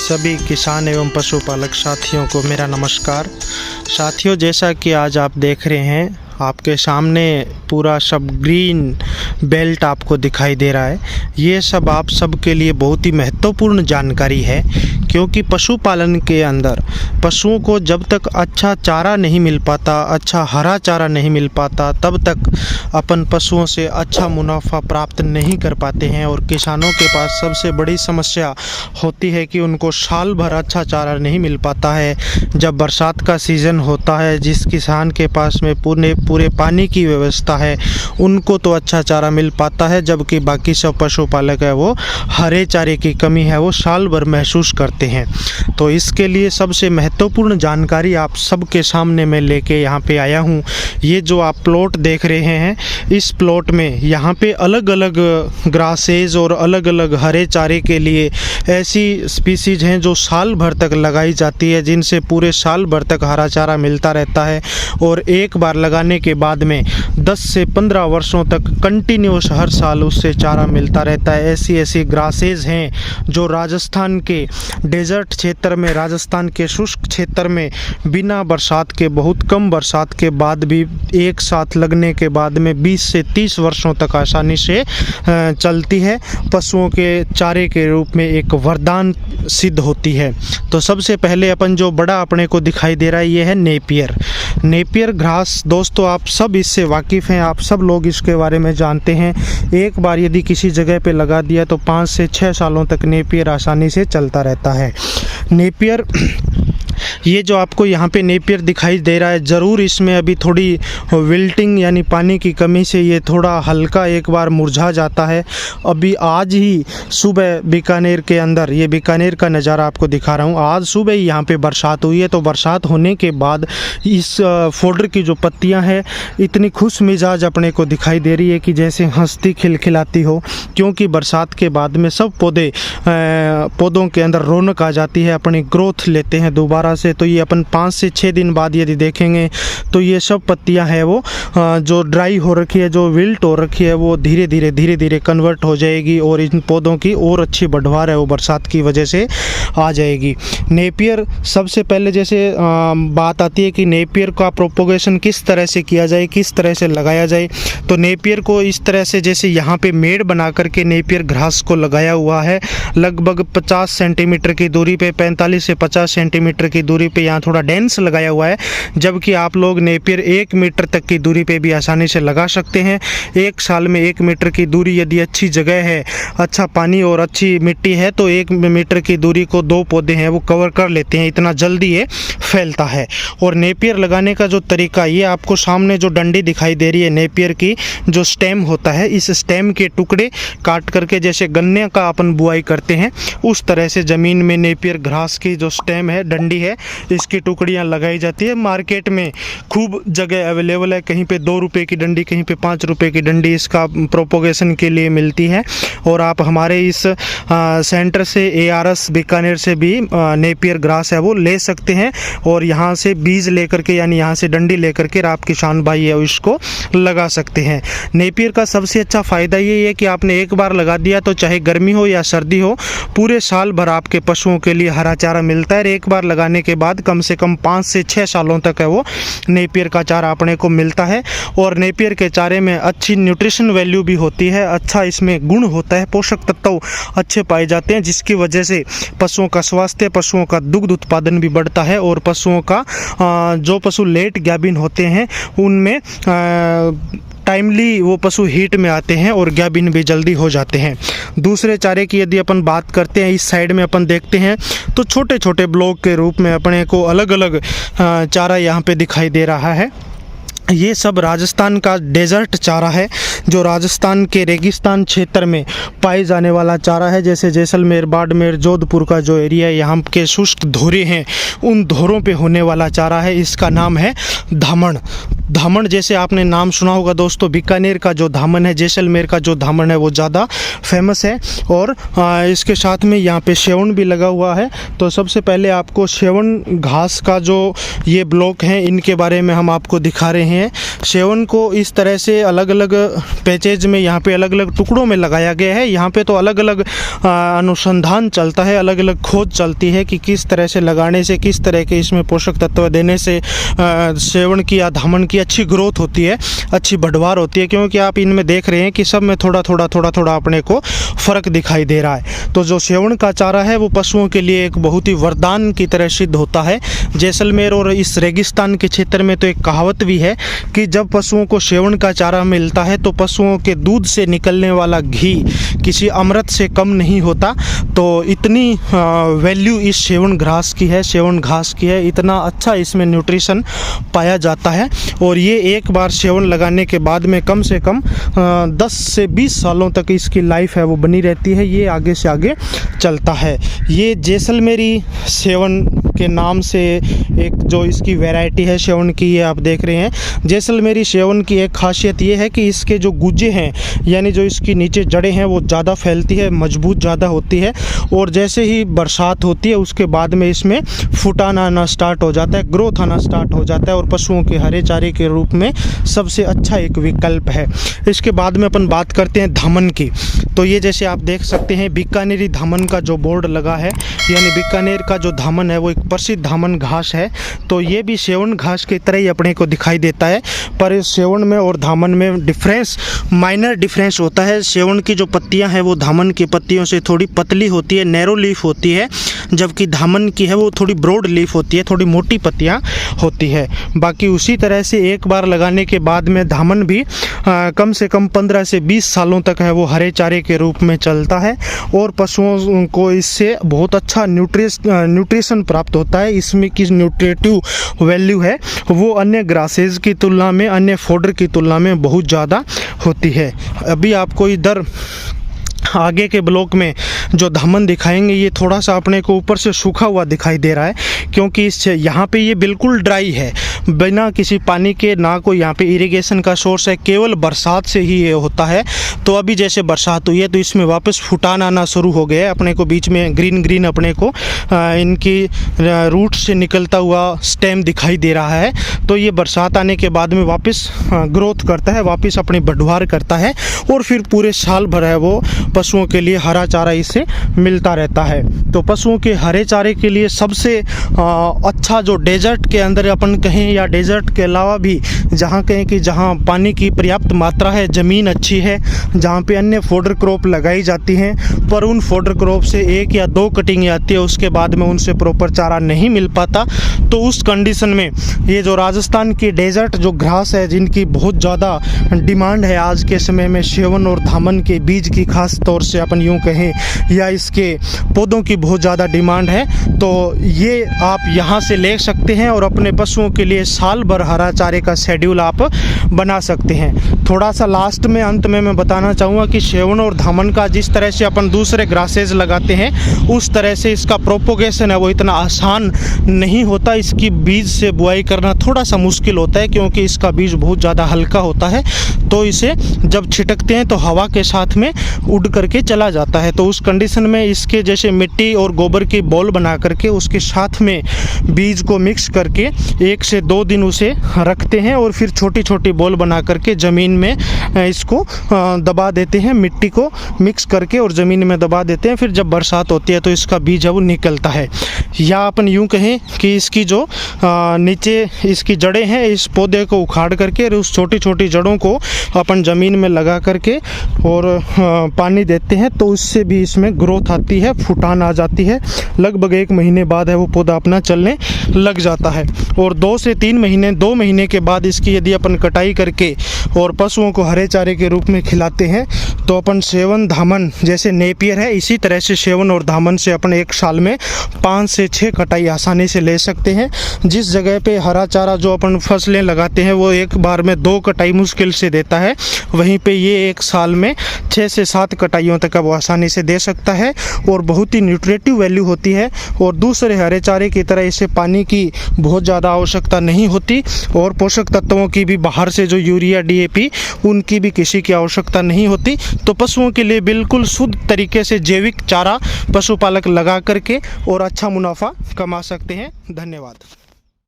सभी किसान एवं पशुपालक साथियों को मेरा नमस्कार। साथियों, जैसा कि आज आप देख रहे हैं, आपके सामने पूरा सब ग्रीन बेल्ट आपको दिखाई दे रहा है। ये सब आप सबके लिए बहुत ही महत्वपूर्ण जानकारी है, क्योंकि पशुपालन के अंदर पशुओं को जब तक अच्छा चारा नहीं मिल पाता, अच्छा हरा चारा नहीं मिल पाता, तब तक अपन पशुओं से अच्छा मुनाफा प्राप्त नहीं कर पाते हैं। और किसानों के पास सबसे बड़ी समस्या होती है कि उनको साल भर अच्छा चारा नहीं मिल पाता है। जब बरसात का सीज़न होता है, जिस किसान के पास में पूरे पानी की व्यवस्था है, उनको तो अच्छा चारा मिल पाता है, जबकि बाकी सब पशुपालक है वो हरे चारे की कमी है वो साल भर महसूस करते हैं। तो इसके लिए सबसे महत्वपूर्ण जानकारी आप सबके सामने मैं लेके यहाँ पे आया हूँ। ये जो आप प्लॉट देख रहे हैं, इस प्लॉट में यहाँ पे अलग अलग ग्रासेज और अलग अलग हरे चारे के लिए ऐसी स्पीसीज हैं जो साल भर तक लगाई जाती है, जिनसे पूरे साल भर तक हरा चारा मिलता रहता है। और एक बार लगाने के बाद में 10 से 15 वर्षों तक कंटिन्यूस हर साल उससे चारा मिलता रहता है। ऐसी ग्रासेज हैं जो राजस्थान के डेजर्ट क्षेत्र में, राजस्थान के शुष्क क्षेत्र में बिना बरसात के, बहुत कम बरसात के बाद भी एक साथ लगने के बाद में 20 से 30 वर्षों तक आसानी से चलती है। पशुओं के चारे के रूप में एक वरदान सिद्ध होती है। तो सबसे पहले अपन जो बड़ा अपने को दिखाई दे रहा है, ये है नेपियर घास। दोस्तों, आप सब इससे वाकिफ़ हैं, आप सब लोग इसके बारे में जानते हैं। एक बार यदि किसी जगह पे लगा दिया तो 5 से 6 सालों तक नेपियर आसानी से चलता रहता है। नेपियर, ये जो आपको यहाँ पे नेपियर दिखाई दे रहा है, ज़रूर इसमें अभी थोड़ी विल्टिंग यानी पानी की कमी से ये थोड़ा हल्का एक बार मुरझा जाता है। अभी आज ही सुबह बीकानेर के अंदर, ये बीकानेर का नज़ारा आपको दिखा रहा हूँ, आज सुबह ही यहाँ पे बरसात हुई है। तो बरसात होने के बाद इस फोडर की जो पत्तियाँ हैं, इतनी खुश मिजाज अपने को दिखाई दे रही है कि जैसे हंसती खिलखिलाती हो, क्योंकि बरसात के बाद में सब पौधों के अंदर रौनक आ जाती है, अपनी ग्रोथ लेते हैं दोबारा से। तो ये अपन 5 से 6 दिन बाद यदि देखेंगे तो ये सब पत्तियां हैं वो जो ड्राई हो रखी है, जो विल्ट हो रखी है, वो धीरे धीरे कन्वर्ट हो जाएगी और इन पौधों की और अच्छी बढ़वार है वो बरसात की वजह से आ जाएगी। नेपियर, सबसे पहले जैसे बात आती है कि नेपियर का प्रोपोगेशन किस तरह से किया जाए, किस तरह से लगाया जाए। तो नेपियर को इस तरह से, जैसे यहाँ पे मेड़ बना करके नेपियर घास को लगाया हुआ है, लगभग 50 सेंटीमीटर की दूरी पे, 45 से 50 सेंटीमीटर की दूरी पे यहाँ थोड़ा डेंस लगाया हुआ है। जबकि आप लोग नेपियर 1 मीटर तक की दूरी पे भी आसानी से लगा सकते हैं। एक साल में 1 मीटर की दूरी, यदि अच्छी जगह है, अच्छा पानी और अच्छी मिट्टी है, तो 1 मीटर की दूरी को 2 पौधे हैं वो कवर कर लेते हैं, इतना जल्दी ये फैलता है। और नेपियर लगाने का जो तरीका, ये आपको सामने जो डंडी दिखाई दे रही है नेपियर की, जो स्टेम होता है, इस स्टेम के टुकड़े काट करके, जैसे गन्ने का अपन बुआई करते हैं उस तरह से ज़मीन में नेपियर घास की जो स्टेम है, डंडी है, इसकी टुकड़ियां लगाई जाती है। मार्केट में खूब जगह अवेलेबल है, कहीं पे 2 रुपये की डंडी, कहीं पे 5 रुपये की डंडी इसका प्रोपोगेशन के लिए मिलती है। और आप हमारे इस सेंटर से, ARS बीकानेर से भी नेपियर घास है वो ले सकते हैं, और यहाँ से बीज लेकर के, यानी यहाँ से डंडी लेकर के आप किसान भाई है इसको लगा सकते हैं। नेपियर का सबसे अच्छा फ़ायदा ये है कि आपने एक बार लगा दिया तो चाहे गर्मी हो या सर्दी हो, पूरे साल भर आपके पशुओं के लिए हरा चारा मिलता है। एक बार लगाने के बाद कम से कम 5 से 6 सालों तक है वो नेपियर का चारा अपने को मिलता है। और नेपियर के चारे में अच्छी न्यूट्रिशन वैल्यू भी होती है, अच्छा इसमें गुण होता है, पोषक तत्व अच्छे पाए जाते हैं, जिसकी वजह से पशुओं का स्वास्थ्य, पशुओं का दुग्ध उत्पादन भी बढ़ता है। और पशुओं का जो पशु लेट गाभिन होते हैं उनमें टाइमली वो पशु हीट में आते हैं और गाभिन भी जल्दी हो जाते हैं। दूसरे चारे की यदि अपन बात करते हैं, इस साइड में अपन देखते हैं तो छोटे छोटे ब्लॉक के रूप में अपने को अलग अलग चारा यहाँ पे दिखाई दे रहा है। ये सब राजस्थान का डेजर्ट चारा है, जो राजस्थान के रेगिस्तान क्षेत्र में पाए जाने वाला चारा है। जैसे जैसलमेर, बाड़मेर, जोधपुर का जो एरिया है, यहाँ के शुष्क धोरे हैं, उन धोरों पे होने वाला चारा है। इसका नाम है धामण। जैसे आपने नाम सुना होगा दोस्तों, बीकानेर का जो धामन है, जैसलमेर का जो धामन है, वो ज़्यादा फेमस है। और इसके साथ में यहाँ पे सेवन भी लगा हुआ है। तो सबसे पहले आपको सेवन घास का जो ये ब्लॉक हैं, इनके बारे में हम आपको दिखा रहे हैं। सेवन को इस तरह से अलग अलग पैचेज में यहाँ पे अलग अलग टुकड़ों में लगाया गया है। यहाँ पे तो अलग अलग अनुसंधान चलता है, अलग अलग खोज चलती है कि किस तरह से लगाने से, किस तरह के इसमें पोषक तत्व देने से सेवण की या धामन की अच्छी ग्रोथ होती है, अच्छी बढ़वार होती है। क्योंकि आप इनमें देख रहे हैं कि सब में थोड़ा थोड़ा अपने को फ़र्क दिखाई दे रहा है। तो जो सेवण का चारा है वो पशुओं के लिए एक बहुत ही वरदान की तरह सिद्ध होता है। जैसलमेर और इस रेगिस्तान के क्षेत्र में तो एक कहावत भी है कि जब पशुओं को सेवण का चारा मिलता है तो पशुओं के दूध से निकलने वाला घी किसी अमृत से कम नहीं होता। तो इतनी वैल्यू इस सेवण घास की है, सेवण घास की है, इतना अच्छा इसमें न्यूट्रिशन पाया जाता है। और ये एक बार सेवण लगाने के बाद में कम से कम 10 से 20 सालों तक इसकी लाइफ है वो बनी रहती है। ये आगे से आगे चलता है। ये जैसलमेरी सेवण के नाम से एक जो इसकी वैरायटी है सेवण की, ये आप देख रहे हैं। जैसलमेरी सेवण की एक खासियत ये है कि इसके जो गुज्जे हैं यानी जो इसकी नीचे जड़ें हैं वो ज़्यादा फैलती है, मजबूत ज़्यादा होती है। और जैसे ही बरसात होती है उसके बाद में इसमें फुटान आना स्टार्ट हो जाता है, ग्रोथ आना स्टार्ट हो जाता है और पशुओं के हरे चारे के रूप में सबसे अच्छा एक विकल्प है। इसके बाद में अपन बात करते हैं धामन की। तो ये जैसे आप देख सकते हैं बीकानेरी धामन का जो बोर्ड लगा है, यानी बीकानेर का जो धामन है वो एक प्रसिद्ध धामन घास है। तो ये भी सेवण घास की तरह ही अपने को दिखाई देता है, पर इस सेवण में और धामन में डिफरेंस, माइनर डिफरेंस होता है। सेवण की जो पत्तियां हैं वो धामन की पत्तियों से थोड़ी पतली होती है, नैरो लीफ होती है, जबकि धामन की है वो थोड़ी ब्रॉड लीफ होती है, थोड़ी मोटी पत्तियां होती है। बाकी उसी तरह से एक बार लगाने के बाद में धामन भी कम से कम 15 से 20 सालों तक है वो हरे चारे के रूप में चलता है और पशुओं को इससे बहुत अच्छा न्यूट्रिशन प्राप्त होता है। इसमें की न्यूट्रिटिव वैल्यू है वो अन्य ग्रासेज की तुलना में, अन्य फोडर की तुलना में बहुत ज़्यादा होती है। अभी आपको इधर आगे के ब्लॉक में जो धामन दिखाएंगे ये थोड़ा सा अपने को ऊपर से सूखा हुआ दिखाई दे रहा है, क्योंकि इस यहाँ पे ये बिल्कुल ड्राई है, बिना किसी पानी के, ना कोई यहाँ पे इरिगेशन का सोर्स है, केवल बरसात से ही ये होता है। तो अभी जैसे बरसात हुई है तो इसमें वापस फुटान आना शुरू हो गया है, अपने को बीच में ग्रीन ग्रीन अपने को इनकी रूट से निकलता हुआ स्टेम दिखाई दे रहा है। तो ये बरसात आने के बाद में वापस ग्रोथ करता है, वापस अपनी बढ़वार करता है और फिर पूरे साल भर है वो पशुओं के लिए हरा चारा इससे मिलता रहता है। तो पशुओं के हरे चारे के लिए सबसे अच्छा जो डेजर्ट के अंदर अपन कहें या डेजर्ट के अलावा भी जहाँ कहें कि जहाँ पानी की पर्याप्त मात्रा है, ज़मीन अच्छी है, जहाँ पे अन्य फोडर क्रॉप लगाई जाती हैं पर उन फोडर क्रॉप से 1 या 2 कटिंग आती है, उसके बाद में उनसे प्रॉपर चारा नहीं मिल पाता। तो उस कंडीशन में ये जो राजस्थान की डेजर्ट जो घास है जिनकी बहुत ज़्यादा डिमांड है आज के समय में, सेवण और धामन के बीज की खास तौर से अपन यूँ कहें या इसके पौधों की बहुत ज़्यादा डिमांड है। तो ये आप यहाँ से ले सकते हैं और अपने पशुओं के लिए साल भर हरा चारे का शेड्यूल आप बना सकते हैं। थोड़ा सा लास्ट में अंत में मैं बताना चाहूँगा कि सेवण और धामन का जिस तरह से अपन दूसरे ग्रासेज लगाते हैं उस तरह से इसका प्रोपोगेशन है वो इतना आसान नहीं होता। इसकी बीज से बुआई करना थोड़ा सा मुश्किल होता है क्योंकि इसका बीज बहुत ज़्यादा हल्का होता है। तो इसे जब छिटकते हैं तो हवा के साथ में उड़ करके चला जाता है। तो उस कंडीशन में इसके जैसे मिट्टी और गोबर की बॉल बना करके उसके साथ में बीज को मिक्स करके 1 से 2 दिन उसे रखते हैं और फिर छोटी छोटी बॉल बना करके ज़मीन में इसको दबा देते हैं, मिट्टी को मिक्स करके और ज़मीन में दबा देते हैं। फिर जब बरसात होती है तो इसका बीज है वो निकलता है। या अपन यूँ कहें कि इसकी जो नीचे इसकी जड़ें हैं इस पौधे को उखाड़ करके उस छोटी छोटी जड़ों को अपन ज़मीन में लगा करके और पानी देते हैं तो उससे भी इसमें ग्रोथ आती है, फुटान आ जाती है। लगभग 1 महीने बाद है वो पौधा अपना चलने लग जाता है और 2 से 3 महीने, 2 महीने के बाद इसकी यदि अपन कटाई करके और पशुओं को हरे चारे के रूप में खिलाते हैं तो अपन सेवण धामन जैसे नेपियर है इसी तरह से सेवण और धामन से अपन 1 साल में 5 से 6 कटाई आसानी से ले सकते हैं। जिस जगह पे हरा चारा जो अपन फसलें लगाते हैं वो एक बार में 2 कटाई मुश्किल से देता है, वहीं पे ये 1 साल में 6 से 7 कटाइयों तक वो आसानी से दे सकता है और बहुत ही न्यूट्रिटिव वैल्यू होती है। और दूसरे हरे चारे की तरह इसे पानी की बहुत ज़्यादा आवश्यकता नहीं होती और पोषक तत्वों की भी बाहर से जो यूरिया DAP उनकी भी किसी की आवश्यकता नहीं होती। तो पशुओं के लिए बिल्कुल शुद्ध तरीके से जैविक चारा पशुपालक लगा करके और अच्छा मुनाफा कमा सकते हैं। धन्यवाद।